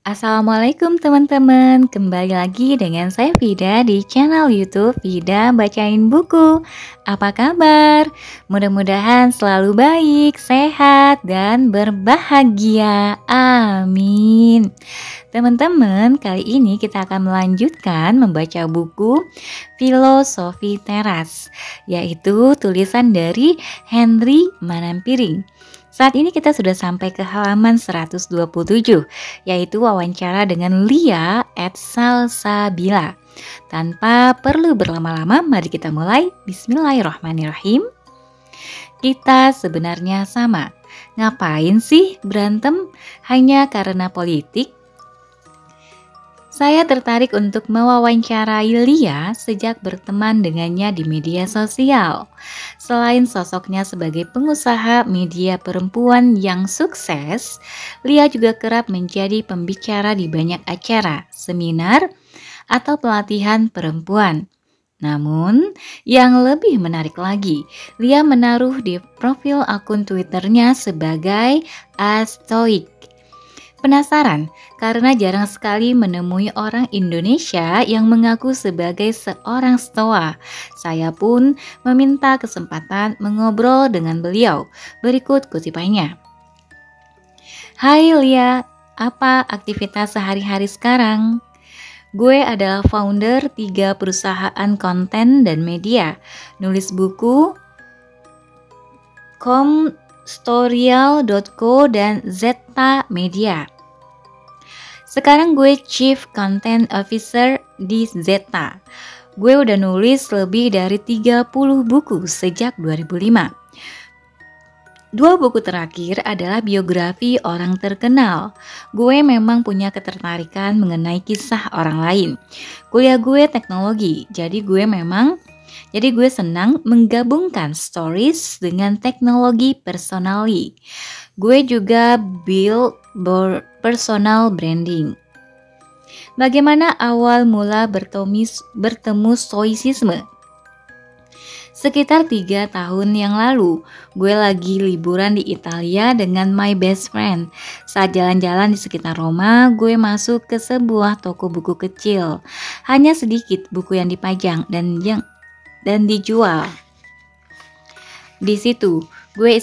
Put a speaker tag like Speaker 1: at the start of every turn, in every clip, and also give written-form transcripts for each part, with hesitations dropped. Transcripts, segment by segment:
Speaker 1: Assalamualaikum teman-teman, kembali lagi dengan saya Vida di channel YouTube Vida Bacain Buku. Apa kabar? Mudah-mudahan selalu baik, sehat, dan berbahagia. Amin. Teman-teman, kali ini kita akan melanjutkan membaca buku Filosofi Teras, yaitu tulisan dari Henry Manampiring. Saat ini kita sudah sampai ke halaman 127, yaitu wawancara dengan Lia at Salsabila. Tanpa perlu berlama-lama, mari kita mulai. Bismillahirrahmanirrahim. Kita sebenarnya sama. Ngapain sih berantem hanya karena politik? Saya tertarik untuk mewawancarai Lia sejak berteman dengannya di media sosial. Selain sosoknya sebagai pengusaha media perempuan yang sukses, Lia juga kerap menjadi pembicara di banyak acara, seminar, atau pelatihan perempuan. Namun, yang lebih menarik lagi, Lia menaruh di profil akun Twitternya sebagai Astoik. Penasaran? Karena jarang sekali menemui orang Indonesia yang mengaku sebagai seorang stoa. Saya pun meminta kesempatan mengobrol dengan beliau. Berikut kutipannya. Hai Lia, apa aktivitas sehari-hari sekarang? Gue adalah founder 3 perusahaan konten dan media. Nulis buku, Storyal.co dan Zeta Media. Sekarang gue Chief Content Officer di Zeta. Gue udah nulis lebih dari 30 buku sejak 2005. 2 buku terakhir adalah biografi orang terkenal. Gue memang punya ketertarikan mengenai kisah orang lain. Kuliah gue teknologi, jadi gue senang menggabungkan stories dengan teknologi personally. Gue juga build personal branding. Bagaimana awal mula bertemu stoicisme? Sekitar 3 tahun yang lalu, gue lagi liburan di Italia dengan my best friend. Saat jalan-jalan di sekitar Roma, gue masuk ke sebuah toko buku kecil. Hanya sedikit buku yang dipajang dan dijual. Di situ, gue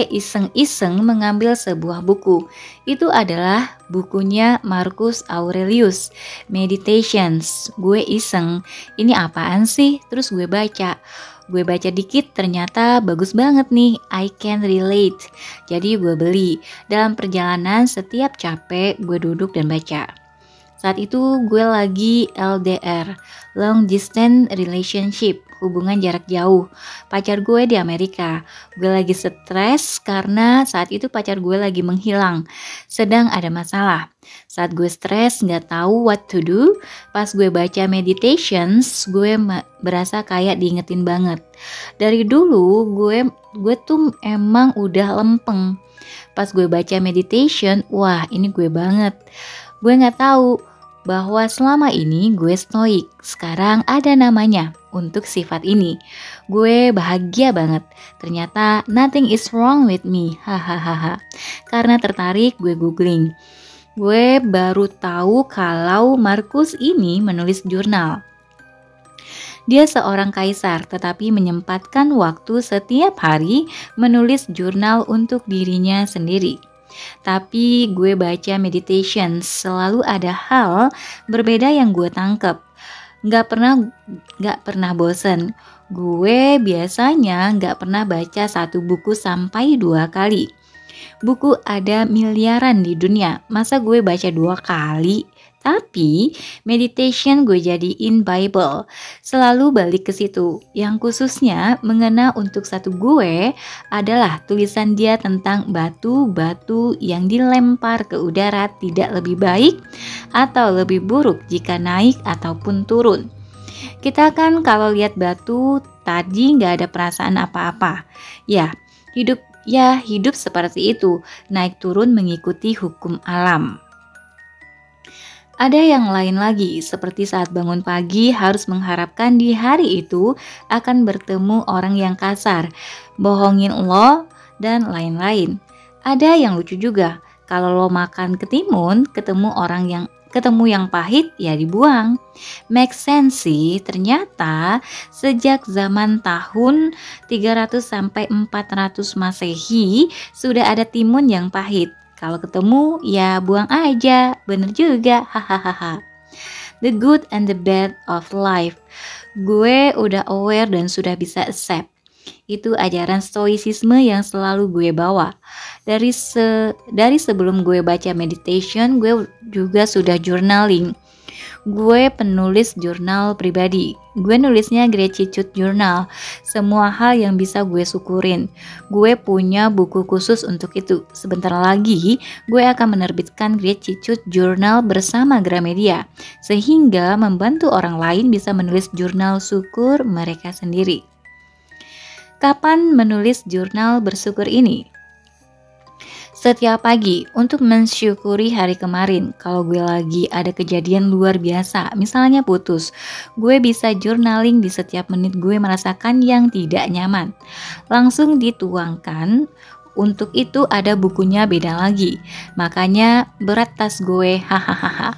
Speaker 1: iseng-iseng mengambil sebuah buku. Itu adalah bukunya Marcus Aurelius, Meditations. Gue iseng, ini apaan sih? Terus gue baca. Gue baca dikit, ternyata bagus banget nih, I can relate. Jadi gue beli. Dalam perjalanan setiap capek, gue duduk dan baca. Saat itu gue lagi LDR, long distance relationship, hubungan jarak jauh. Pacar gue di Amerika. Gue lagi stres karena saat itu pacar gue lagi menghilang. Sedang ada masalah. Saat gue stres gak tahu what to do, pas gue baca Meditations, gue berasa kayak diingetin banget. Dari dulu gue tuh emang udah lempeng. Pas gue baca Meditation, wah ini gue banget. Gue gak tahu bahwa selama ini gue stoik. Sekarang ada namanya untuk sifat ini. Gue bahagia banget. Ternyata nothing is wrong with me. Hahaha. Karena tertarik, gue googling. Gue baru tahu kalau Marcus ini menulis jurnal. Dia seorang kaisar, tetapi menyempatkan waktu setiap hari menulis jurnal untuk dirinya sendiri. Tapi gue baca Meditations, selalu ada hal berbeda yang gue tangkep. Gak pernah bosen. Gue biasanya gak pernah baca satu buku sampai 2 kali. Buku ada miliaran di dunia, masa gue baca 2 kali? Tapi meditation gue jadiin Bible. Selalu balik ke situ. Yang khususnya mengena untuk satu gue adalah tulisan dia tentang batu-batu yang dilempar ke udara tidak lebih baik atau lebih buruk jika naik ataupun turun. Kita kan kalau lihat batu tadi gak ada perasaan apa-apa. Hidup seperti itu, naik turun mengikuti hukum alam. Ada yang lain lagi, seperti saat bangun pagi harus mengharapkan di hari itu akan bertemu orang yang kasar, bohongin lo, dan lain-lain. Ada yang lucu juga, Kalau lo makan ketimun, ketemu yang pahit ya dibuang. Make sense sih, ternyata sejak zaman tahun 300 sampai 400 Masehi sudah ada timun yang pahit. Kalau ketemu ya buang aja, bener juga, hahaha. The good and the bad of life. Gue udah aware dan sudah bisa accept. Itu ajaran stoicisme yang selalu gue bawa. Dari sebelum gue baca meditation, gue juga sudah journaling. Gue penulis jurnal pribadi. Gue nulisnya gratitude journal. Semua hal yang bisa gue syukurin. Gue punya buku khusus untuk itu. Sebentar lagi gue akan menerbitkan gratitude journal bersama Gramedia, sehingga membantu orang lain bisa menulis jurnal syukur mereka sendiri. Kapan menulis jurnal bersyukur ini? Setiap pagi untuk mensyukuri hari kemarin. Kalau gue lagi ada kejadian luar biasa, misalnya putus, gue bisa journaling di setiap menit gue merasakan yang tidak nyaman. Langsung dituangkan. Untuk itu ada bukunya beda lagi. Makanya berat tas gue, hahaha.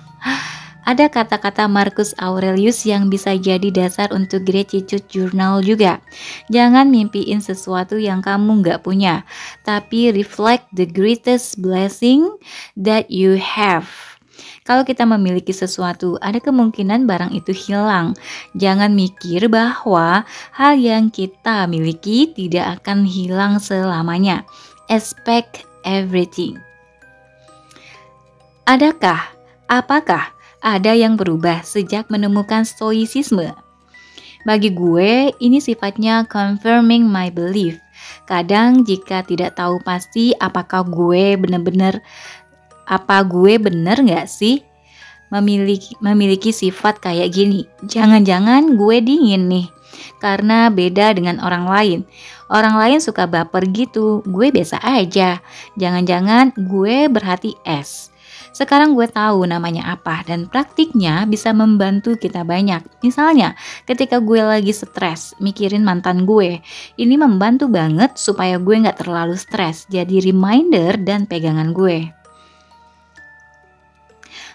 Speaker 1: Ada kata-kata Marcus Aurelius yang bisa jadi dasar untuk gratitude journal juga. Jangan mimpiin sesuatu yang kamu nggak punya, tapi reflect the greatest blessing that you have. Kalau kita memiliki sesuatu, ada kemungkinan barang itu hilang. Jangan mikir bahwa hal yang kita miliki tidak akan hilang selamanya. Expect everything. Apakah ada yang berubah sejak menemukan stoicisme? Bagi gue, ini sifatnya confirming my belief. Kadang jika tidak tahu pasti apakah gue benar nggak sih memiliki sifat kayak gini. Jangan-jangan gue dingin nih, karena beda dengan orang lain. Orang lain suka baper gitu, gue biasa aja. Jangan-jangan gue berhati es. Sekarang gue tahu namanya apa dan praktiknya bisa membantu kita banyak. Misalnya, ketika gue lagi stres, mikirin mantan gue. Ini membantu banget supaya gue gak terlalu stres. Jadi reminder dan pegangan gue.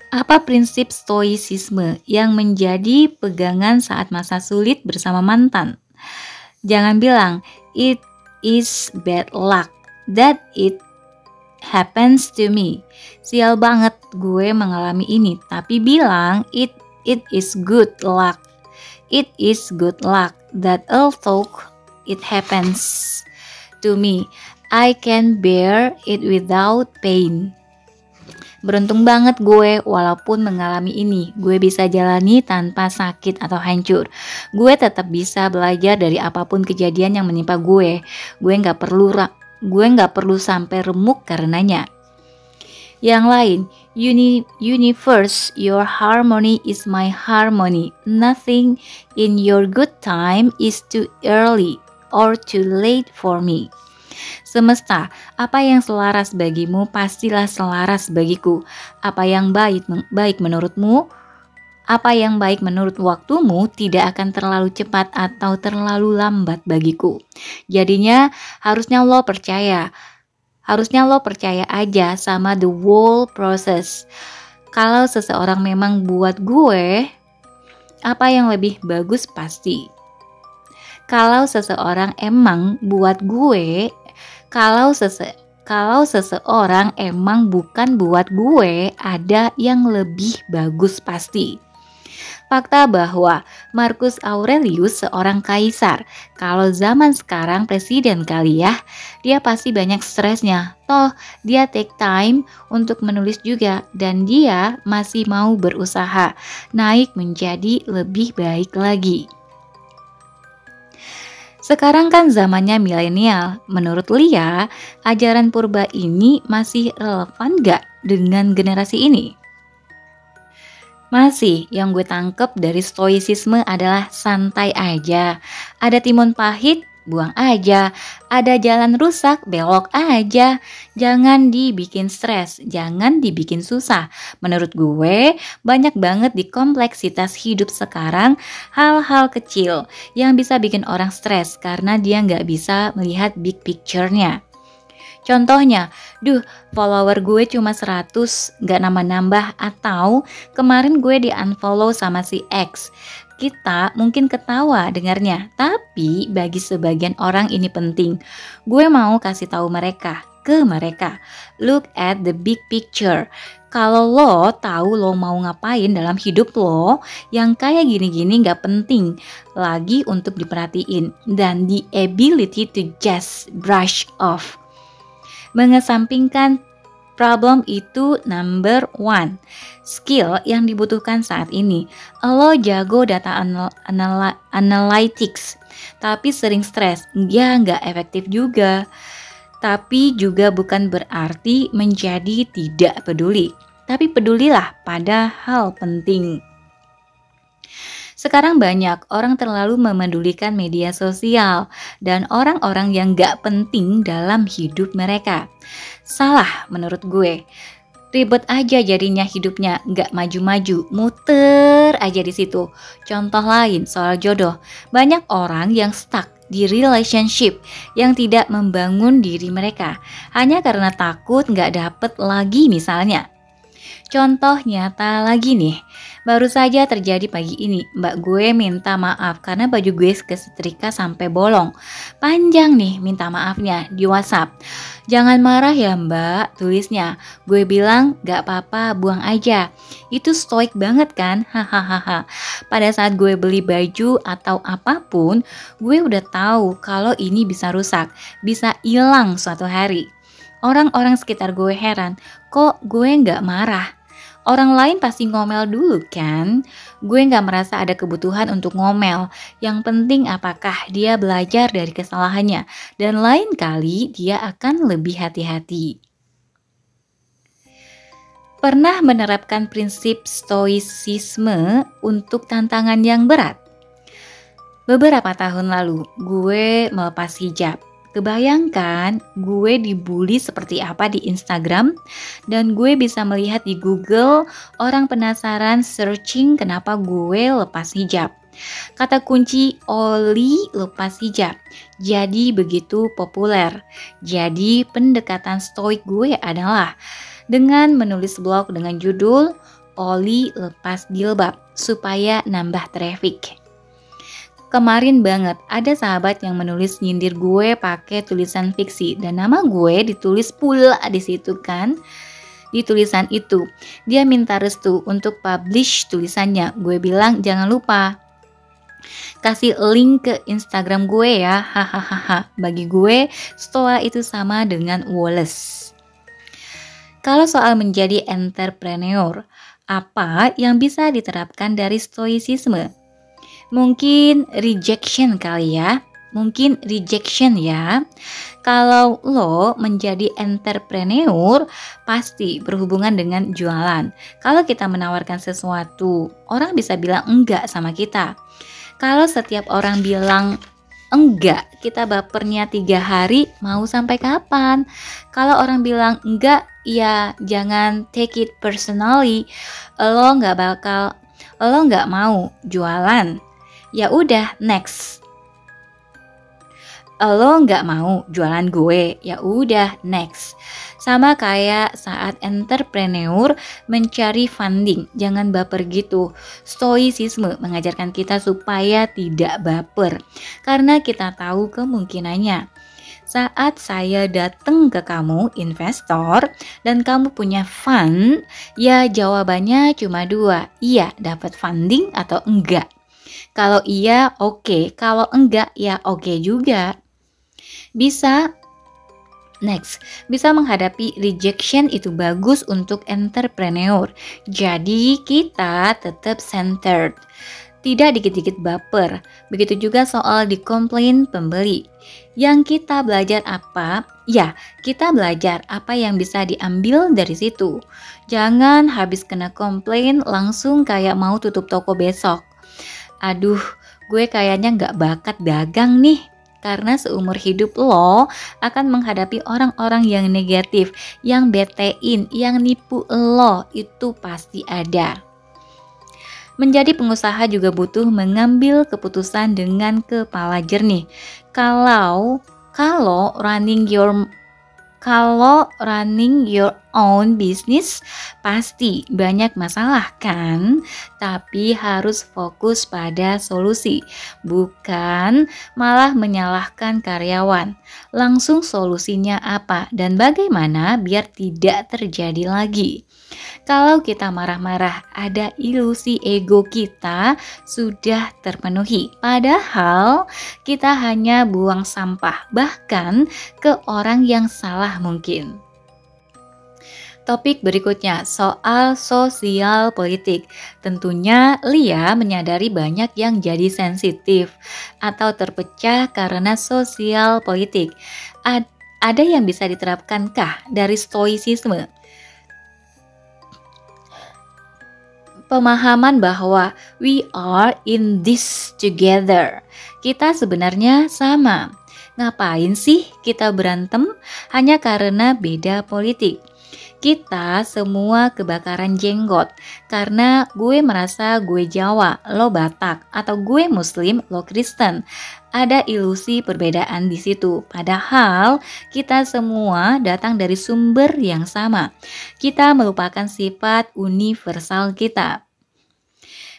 Speaker 1: Apa prinsip stoicisme yang menjadi pegangan saat masa sulit bersama mantan? Jangan bilang, it is bad luck that it happens to me. Sial banget gue mengalami ini, tapi bilang it is good luck. It is good luck that although it happens to me, I can bear it without pain. Beruntung banget gue walaupun mengalami ini, gue bisa jalani tanpa sakit atau hancur. Gue tetap bisa belajar dari apapun kejadian yang menimpa gue. Gue gak perlu sampai remuk karenanya. Yang lain, universe, your harmony is my harmony. Nothing in your good time is too early or too late for me. Semesta, apa yang selaras bagimu pastilah selaras bagiku. Apa yang baik menurutmu, apa yang baik menurut waktumu tidak akan terlalu cepat atau terlalu lambat bagiku. Jadinya harusnya lo percaya aja sama the whole process. Kalau seseorang memang buat gue, apa yang lebih bagus pasti. Kalau seseorang emang buat gue, kalau seseorang emang bukan buat gue, ada yang lebih bagus pasti. Fakta bahwa Marcus Aurelius seorang kaisar, kalau zaman sekarang presiden kali ya, dia pasti banyak stresnya. Toh dia take time untuk menulis juga dan dia masih mau berusaha naik menjadi lebih baik lagi. Sekarang kan zamannya milenial. Menurut Lia, ajaran purba ini masih relevan gak dengan generasi ini? Masih, yang gue tangkep dari stoicisme adalah santai aja. Ada timun pahit, buang aja. Ada jalan rusak, belok aja. Jangan dibikin stres, jangan dibikin susah. Menurut gue, banyak banget di kompleksitas hidup sekarang hal-hal kecil yang bisa bikin orang stres karena dia nggak bisa melihat big picture-nya. Contohnya, duh follower gue cuma 100, gak nambah-nambah, atau kemarin gue di unfollow sama si X. Kita mungkin ketawa dengarnya, tapi bagi sebagian orang ini penting. Gue mau kasih tahu mereka, look at the big picture. Kalau lo tahu lo mau ngapain dalam hidup lo, yang kayak gini-gini gak penting lagi untuk diperhatiin. Dan the ability to just brush off. Mengesampingkan problem itu number one. Skill yang dibutuhkan saat ini. Lo jago data analytics, tapi sering stres. Ya nggak efektif juga. Tapi juga bukan berarti menjadi tidak peduli. Tapi pedulilah pada hal penting. Sekarang banyak orang terlalu memedulikan media sosial dan orang-orang yang gak penting dalam hidup mereka. Salah menurut gue. Ribet aja jadinya hidupnya, gak maju-maju, muter aja di situ. Contoh lain soal jodoh, banyak orang yang stuck di relationship yang tidak membangun diri mereka hanya karena takut gak dapet lagi misalnya. Contoh nyata lagi nih, baru saja terjadi pagi ini. Mbak gue minta maaf karena baju gue kesetrika sampai bolong. Panjang nih minta maafnya di WhatsApp. Jangan marah ya mbak, tulisnya. Gue bilang gak apa-apa, buang aja. Itu stoik banget kan? Hahaha. Pada saat gue beli baju atau apapun, gue udah tahu kalau ini bisa rusak, bisa hilang suatu hari. Orang-orang sekitar gue heran, kok gue gak marah? Orang lain pasti ngomel dulu kan? Gue gak merasa ada kebutuhan untuk ngomel. Yang penting apakah dia belajar dari kesalahannya. Dan lain kali dia akan lebih hati-hati. Pernah menerapkan prinsip stoicisme untuk tantangan yang berat? Beberapa tahun lalu gue melepas hijab. Kebayangkan gue dibully seperti apa di Instagram dan gue bisa melihat di Google orang penasaran searching kenapa gue lepas hijab. Kata kunci Oli lepas hijab jadi begitu populer. Jadi pendekatan stoik gue adalah dengan menulis blog dengan judul Oli lepas jilbab supaya nambah traffic. Kemarin banget ada sahabat yang menulis nyindir gue pakai tulisan fiksi dan nama gue ditulis pula di situ kan. Di tulisan itu dia minta restu untuk publish tulisannya. Gue bilang jangan lupa kasih link ke Instagram gue ya. Hahaha. Bagi gue stoa itu sama dengan Wallace. Kalau soal menjadi entrepreneur, apa yang bisa diterapkan dari stoicisme? Mungkin rejection kali ya. Mungkin rejection ya. Kalau lo menjadi entrepreneur pasti berhubungan dengan jualan. Kalau kita menawarkan sesuatu, orang bisa bilang enggak sama kita. Kalau setiap orang bilang enggak, kita bapernya 3 hari, mau sampai kapan? Kalau orang bilang enggak, ya jangan take it personally. Lo nggak mau jualan. Ya udah next. Lo nggak mau jualan gue, ya udah next. Sama kayak saat entrepreneur mencari funding, jangan baper gitu. Stoicisme mengajarkan kita supaya tidak baper, karena kita tahu kemungkinannya. Saat saya datang ke kamu investor dan kamu punya fund, ya jawabannya cuma 2, iya dapat funding atau enggak. Kalau iya oke, kalau enggak ya oke juga. Bisa menghadapi rejection itu bagus untuk entrepreneur. Jadi kita tetap centered. Tidak dikit-dikit baper. Begitu juga soal dikomplain pembeli. Yang kita belajar apa? Ya, kita belajar apa yang bisa diambil dari situ. Jangan habis kena komplain langsung kayak mau tutup toko besok. Aduh, gue kayaknya gak bakat dagang nih. Karena seumur hidup lo akan menghadapi orang-orang yang negatif, yang betein, yang nipu lo, itu pasti ada. Menjadi pengusaha juga butuh mengambil keputusan dengan kepala jernih. Kalau running your Kalau running your own business pasti banyak masalah kan? Tapi harus fokus pada solusi, bukan malah menyalahkan karyawan. Langsung solusinya apa dan bagaimana biar tidak terjadi lagi. Kalau kita marah-marah, ada ilusi ego kita sudah terpenuhi. Padahal kita hanya buang sampah, bahkan ke orang yang salah mungkin. Topik berikutnya soal sosial politik. Tentunya Lia menyadari banyak yang jadi sensitif atau terpecah karena sosial politik. Ada yang bisa diterapkankah dari stoicisme? Pemahaman bahwa we are in this together. Kita sebenarnya sama. Ngapain sih kita berantem hanya karena beda politik? Kita semua kebakaran jenggot karena gue merasa gue Jawa, lo Batak, atau gue Muslim, lo Kristen. Ada ilusi perbedaan di situ. Padahal kita semua datang dari sumber yang sama. Kita melupakan sifat universal kita.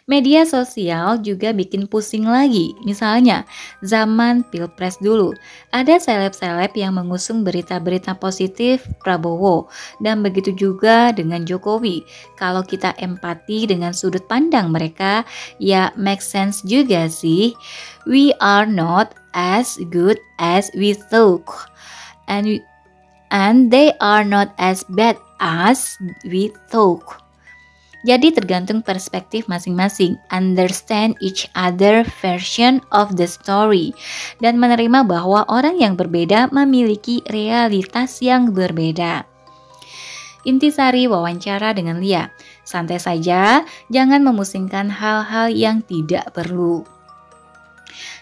Speaker 1: Media sosial juga bikin pusing lagi. Misalnya, zaman Pilpres dulu, ada seleb-seleb yang mengusung berita-berita positif Prabowo, dan begitu juga dengan Jokowi. Kalau kita empati dengan sudut pandang mereka, ya make sense juga sih. We are not as good as we thought, and they are not as bad as we thought. Jadi tergantung perspektif masing-masing, understand each other version of the story, dan menerima bahwa orang yang berbeda memiliki realitas yang berbeda. Intisari wawancara dengan Lia, santai saja, jangan memusingkan hal-hal yang tidak perlu.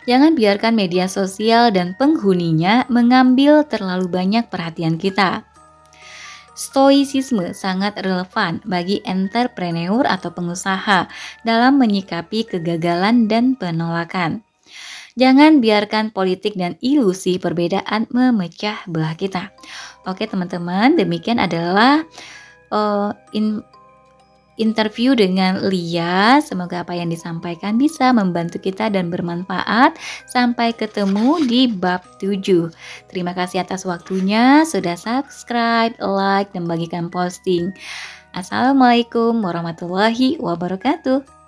Speaker 1: Jangan biarkan media sosial dan penghuninya mengambil terlalu banyak perhatian kita. Stoicisme sangat relevan bagi entrepreneur atau pengusaha dalam menyikapi kegagalan dan penolakan. Jangan biarkan politik dan ilusi perbedaan memecah belah kita. Oke teman-teman, demikian adalah interview dengan Lia. Semoga apa yang disampaikan bisa membantu kita dan bermanfaat. Sampai ketemu di bab 7. Terima kasih atas waktunya, sudah subscribe, like, dan bagikan posting. Assalamualaikum warahmatullahi wabarakatuh.